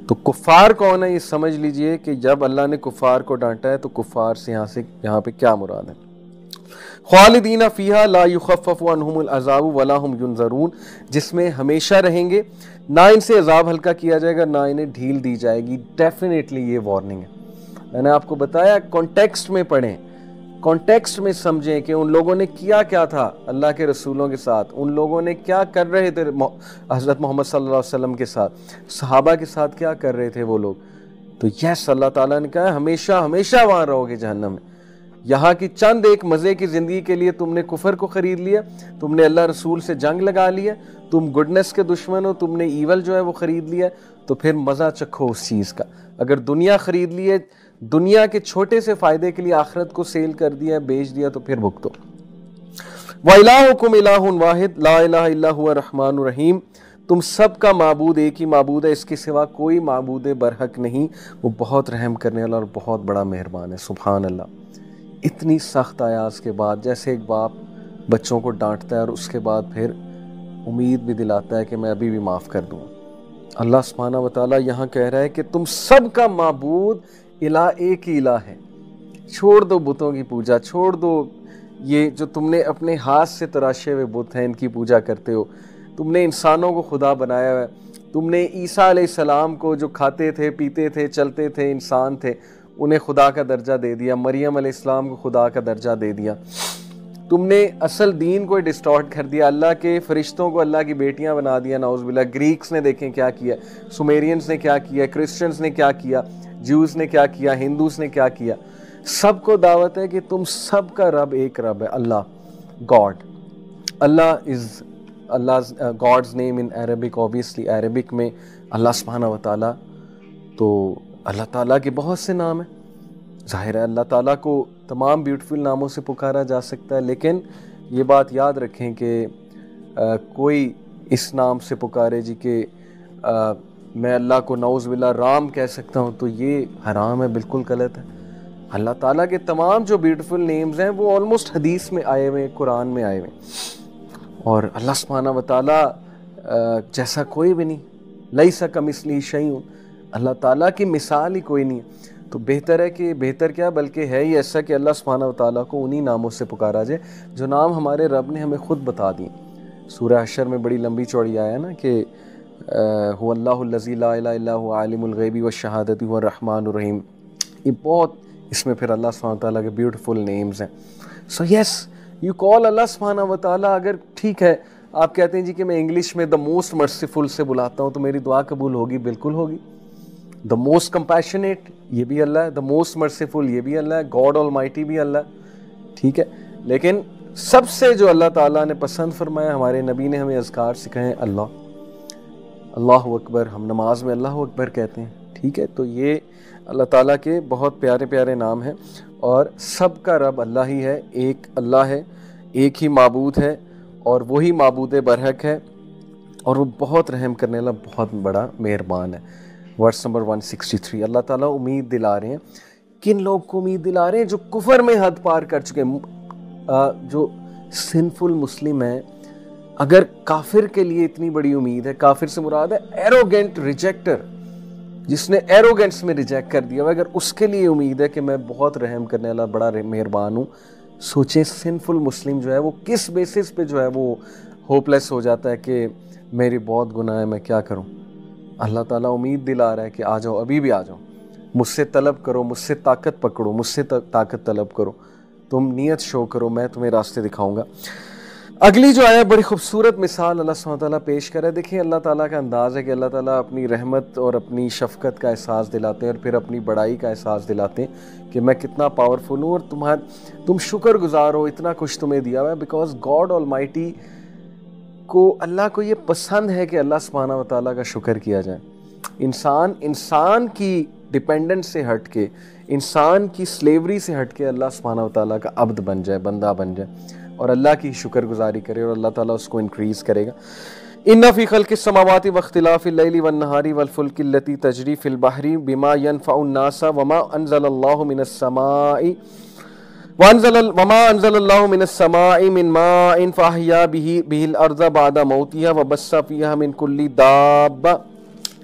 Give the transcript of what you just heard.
تو کفار کون ہے یہ سمجھ لیجئے کہ جب اللہ نے کفار کو ڈانٹا ہے تو کفار سے یہاں پہ کیا مراد ہے. خالدین فیہا لا یخفف عنہم العذاب ولا ہم ینظرون, جس میں ہمیشہ رہیں گے, نہ ان سے عذاب ہلکا کیا جائے گا, نہ انہیں ڈھیل دی جائے گی. ڈیفینیٹلی یہ وارننگ ہے. میں نے آپ کو بتایا کانٹیکسٹ میں پڑھیں, کانٹیکسٹ میں سمجھیں کہ ان لوگوں نے کیا کیا تھا اللہ کے رسولوں کے ساتھ, ان لوگوں نے کیا کر رہے تھے حضرت محمد صلی اللہ علیہ وسلم کے ساتھ, صحابہ کے ساتھ کیا کر رہے تھے وہ لوگ. تو یس اللہ تعالیٰ نے کہا ہمیشہ ہمیشہ وہاں رہو گے جہنم میں. یہاں کی چند ایک مزے کی زندگی کے لیے تم نے کفر کو خرید لیا, تم نے اللہ رسول سے جنگ لگا لیا, تم گڈنس کے دشمن ہو, تم نے ایول جو ہے وہ خرید لیا, تو پھر مزہ چکھو اس چیز کا. اگر دنیا خرید لیے, دنیا کے چھوٹے سے فائدے کے لیے آخرت کو سیل کر دیا, بیچ دیا, تو پھر بھگتو. وَإِلَٰهُكُمْ إِلَٰهٌ وَاحِدٌ لَا إِلَٰهَ إِلَّا هُوَ الرَّحْمَٰنُ الرَّحِيمُ, تم سب کا معبود ایک ہی معبود ہے, اس کے سوا کوئی معبود برحق نہیں, وہ بہت رحم کرنے والا اور بہت بڑا مہربان ہے. سبحان اللہ. اتنی سخت آیات کے بعد جیسے ایک باپ بچوں کو ڈانٹتا ہے اور اس کے بعد پھر امید بھی دلاتا ہے کہ میں ابھی بھی معاف کر دوں, اللہ سبحانہ و تعالیٰ یہاں کہہ رہا ہے کہ تم سب کا معبود الہ ایک ہی الہ ہے. چھوڑ دو بتوں کی پوجا, چھوڑ دو یہ جو تم نے اپنے ہاتھ سے تراشے ہوئے بت ہیں ان کی پوجا کرتے ہو. تم نے انسانوں کو خدا بنایا ہے, تم نے عیسیٰ علیہ السلام کو جو کھاتے تھے پیتے تھے چلتے تھے انسان تھے انہیں خدا کا درجہ دے دیا, مریم علیہ السلام کو خدا کا درجہ دے دیا. تم نے اصل دین کو ڈسٹارٹ کر دیا, اللہ کے فرشتوں کو اللہ کی بیٹیاں بنا دیا, نعوذ باللہ. گریکس نے دیکھیں کیا کیا, سومیرینز نے کیا کیا, کرسچنز نے کیا کیا, جیوز نے کیا کیا, ہندوز نے کیا کیا. سب کو دعوت ہے کہ تم سب کا رب ایک رب ہے, اللہ, گاڈ. اللہ is God's name in Arabic, obviously Arabic میں اللہ سبحانہ و تعالیٰ, تو اللہ تعالیٰ کے بہت سے نام ہیں. ظاہر ہے اللہ تعالیٰ کو تمام بیوٹیفل ناموں سے پکارا جا سکتا ہے, لیکن یہ بات یاد رکھیں کہ کوئی اس نام سے پکارے جی کہ میں اللہ کو نعوذ باللہ رام کہہ سکتا ہوں, تو یہ حرام ہے, بالکل غلط ہے. اللہ تعالیٰ کے تمام جو بیوٹیفل نیمز ہیں وہ آلموسٹ حدیث میں آئے ہوئے, قرآن میں آئے ہوئے, اور اللہ سبحانہ و تعالیٰ جیسا کوئی بھی نہیں. لیس کمثلہ شیء, اللہ تعالیٰ کی مثال ہی کوئی نہیں ہے. تو بہتر ہے کہ بہتر کیا بلکہ ہے ہی ایسا کہ اللہ سبحانہ و تعالیٰ کو انہی ناموں سے پکارا جائے جو نام ہمارے رب نے ہمیں خود بتا دیے. سورہ حشر میں بڑی لمبی چوڑی آیا نا کہ هو اللہ الذی لا الہ الا هو عالم الغیب والشہادۃ هو الرحمن الرحیم. یہ بہت اس میں پھر اللہ سبحانہ و تعالیٰ کے بیوٹیفل نیمز ہیں. سو یس, یو کال اللہ سبحانہ و تعالیٰ. اگر ٹھیک ہے آپ کہتے ہیں جی کہ میں انگلش میں دا موسٹ مرسیفل سے بلاتا ہوں تو میری دعا قبول ہوگی, بالکل ہوگی. دا موسٹ کمپیشنیٹ یہ بھی اللہ ہے, دا موسٹ مرسیفل یہ بھی اللہ ہے, گاڈ آلمائٹی بھی اللہ ہے, ٹھیک ہے. لیکن سب سے جو اللہ تعالیٰ نے پسند فرمایا, ہمارے نبی نے ہمیں اذکار سکھائے, اللہ اکبر. ہم نماز میں اللہ اکبر کہتے ہیں, ٹھیک ہے. تو یہ اللہ تعالیٰ کے بہت پیارے پیارے نام ہیں, اور سب کا رب اللہ ہی ہے, ایک اللہ ہے, ایک ہی معبود ہے, اور وہی معبود برحق ہے, اور وہ بہت رحم کرنے والا بہت بڑا مہربان ہے. Verse number 163. اللہ تعالیٰ امید دلا رہے ہیں. کن لوگ کو امید دلا رہے ہیں؟ جو کفر میں حد پار کر چکے ہیں, جو سنفل مسلم ہیں. اگر کافر کے لیے اتنی بڑی امید ہے, کافر سے مراد ہے ایروگینٹ ریجیکٹر, جس نے ایروگینس میں ریجیکٹ کر دیا, اگر اس کے لیے امید ہے کہ میں بہت رحم کرنے والا بڑا مہربان ہوں. سوچیں سنفل مسلم جو ہے وہ کس بیسس پہ جو ہے وہ ہوپ لیس ہو جاتا ہے کہ میری بہت گناہ ہے, میں کیا کروں. اللہ تعالیٰ امید دلا رہا ہے کہ آ جاؤ, ابھی بھی آ جاؤ, مجھ سے طلب کرو, مجھ سے طاقت پکڑو, مجھ سے طاقت طلب کرو, تم نیت شو کرو, میں تمہیں راستے دکھاؤں گا. اگلی جو آیا بڑی خوبصورت مثال اللہ سبحانہ تعالیٰ پیش کرے. دیکھیں اللہ تعالیٰ کا انداز ہے کہ اللہ تعالیٰ اپنی رحمت اور اپنی شفقت کا احساس دلاتے ہیں, اور پھر اپنی بڑائی کا احساس دلاتے ہیں کہ میں کتنا پاورفل ہوں, اور تم شکر گزار ہو, اتنا کچھ تمہیں دیا ہوا ہے. بیکاز گاڈ آلمائٹی کو, اللہ کو یہ پسند ہے کہ اللہ سبحانہ و تعالیٰ کا شکر کیا جائے. انسان کی ڈیپینڈنٹ سے ہٹ کے, انسان کی سلیوری سے ہٹ کے اللہ سبحانہ و تعالیٰ کا عبد بن جائے, بندہ بن جائے, اور اللہ کی شکر گزاری کرے, اور اللہ تعالیٰ اس کو انکریز کرے گا. ان فی خلق السماوات واختلاف اللیل والنہار والفلک التی تجری فی البحر بما ينفع الناس وما انزل اللہ من السماء من السماء من ماء فاحیا به الارض بعد موتها وبث فيها من كل دابة